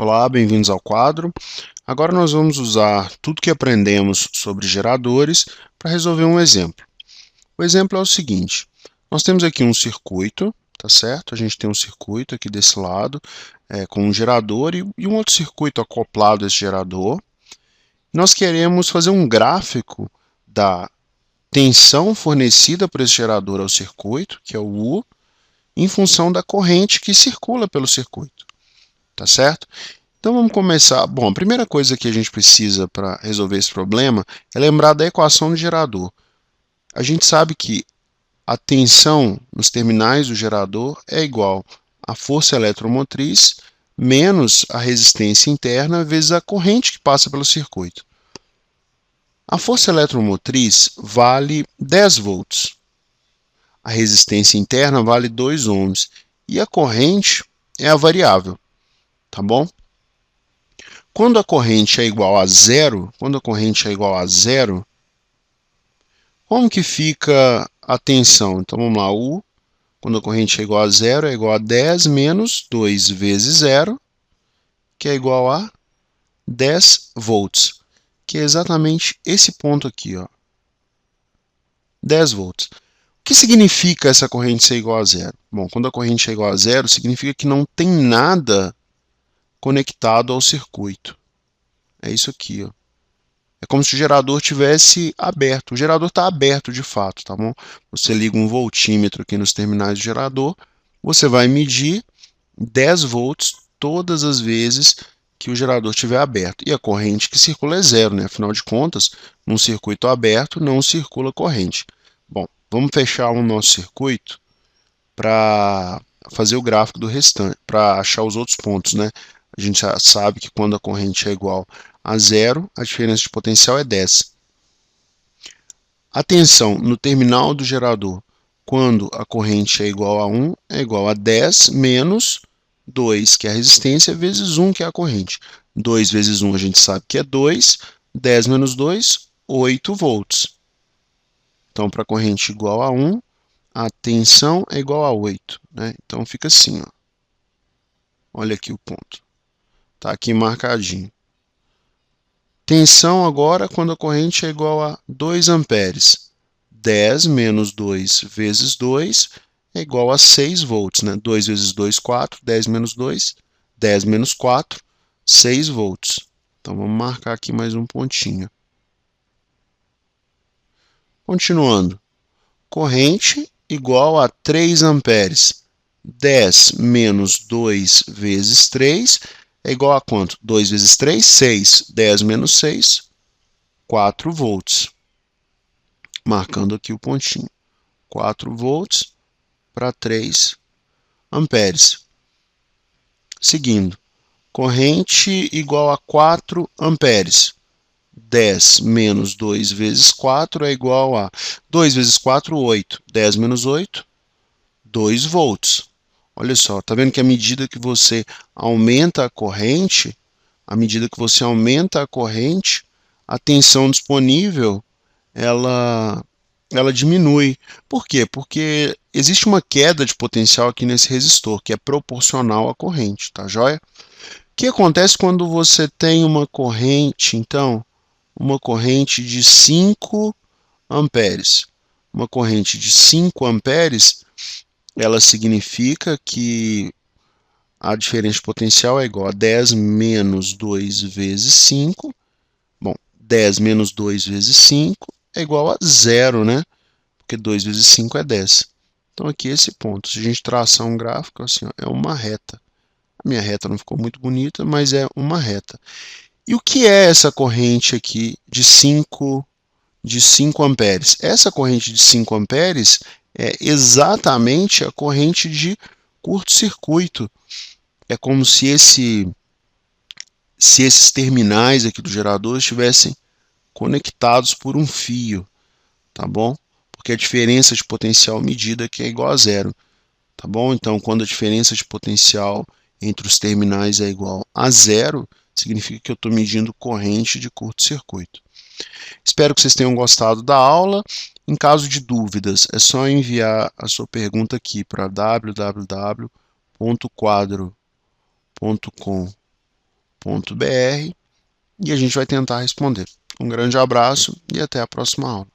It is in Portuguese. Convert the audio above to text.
Olá, bem-vindos ao quadro. Agora nós vamos usar tudo que aprendemos sobre geradores para resolver um exemplo. O exemplo é o seguinte: nós temos aqui um circuito, tá certo? A gente tem um circuito aqui desse lado, com um gerador e um outro circuito acoplado a esse gerador. Nós queremos fazer um gráfico da tensão fornecida por esse gerador ao circuito, que é o U, em função da corrente que circula pelo circuito, tá certo? Então vamos começar. Bom, a primeira coisa que a gente precisa para resolver esse problema é lembrar da equação do gerador. A gente sabe que a tensão nos terminais do gerador é igual à força eletromotriz menos a resistência interna vezes a corrente que passa pelo circuito. A força eletromotriz vale 10 volts. A resistência interna vale 2 ohms. E a corrente é a variável, tá bom? Quando a corrente é igual a zero, como que fica a tensão? Então vamos lá, U, quando a corrente é igual a zero, é igual a 10 menos 2 vezes zero, que é igual a 10 volts, que é exatamente esse ponto aqui, ó, 10 volts. O que significa essa corrente ser igual a zero? Bom, quando a corrente é igual a zero, significa que não tem nada conectado ao circuito. É isso aqui, ó. É como se o gerador tivesse aberto. O gerador está aberto de fato, tá bom? Você liga um voltímetro aqui nos terminais do gerador, você vai medir 10 volts todas as vezes que o gerador estiver aberto. E a corrente que circula é zero, né? Afinal de contas, num circuito aberto não circula corrente. Bom, vamos fechar o nosso circuito para fazer o gráfico do restante, para achar os outros pontos, né? A gente já sabe que quando a corrente é igual a zero, a diferença de potencial é 10. A tensão no terminal do gerador, quando a corrente é igual a 1, é igual a 10 menos 2, que é a resistência, vezes 1, que é a corrente. 2 vezes 1 a gente sabe que é 2, 10 menos 2, 8 volts. Então, para a corrente igual a 1, a tensão é igual a 8, né? Então, fica assim, ó. Olha aqui o ponto. Está aqui marcadinho. Tensão agora quando a corrente é igual a 2 amperes. 10 menos 2 vezes 2 é igual a 6 volts, né? 2 vezes 2, 4. 10 menos 2, 10 menos 4, 6 volts. Então, vamos marcar aqui mais um pontinho. Continuando. Corrente igual a 3 amperes. 10 menos 2 vezes 3 é igual a quanto? 2 vezes 3, 6. 10 menos 6, 4 volts. Marcando aqui o pontinho. 4 volts para 3 amperes. Seguindo. Corrente igual a 4 amperes. 10 menos 2 vezes 4 é igual a 2 vezes 4, 8. 10 menos 8, 2 volts. Olha só, tá vendo que à medida que você aumenta a corrente, a tensão disponível, ela diminui. Por quê? Porque existe uma queda de potencial aqui nesse resistor, que é proporcional à corrente, tá joia? O que acontece quando você tem uma corrente, então, uma corrente de 5 amperes? Uma corrente de 5 amperes, ela significa que a diferença de potencial é igual a 10 menos 2 vezes 5. Bom, 10 menos 2 vezes 5 é igual a zero, né? Porque 2 vezes 5 é 10. Então, aqui é esse ponto. Se a gente traçar um gráfico, assim, ó, é uma reta. A minha reta não ficou muito bonita, mas é uma reta. E o que é essa corrente aqui de 5 amperes? Essa corrente de 5 amperes é exatamente a corrente de curto-circuito. É como se esses terminais aqui do gerador estivessem conectados por um fio, tá bom? Porque a diferença de potencial medida aqui é igual a zero, tá bom? Então, quando a diferença de potencial entre os terminais é igual a zero, significa que eu estou medindo corrente de curto-circuito. Espero que vocês tenham gostado da aula. Em caso de dúvidas, é só enviar a sua pergunta aqui para www.quadro.com.br e a gente vai tentar responder. Um grande abraço e até a próxima aula.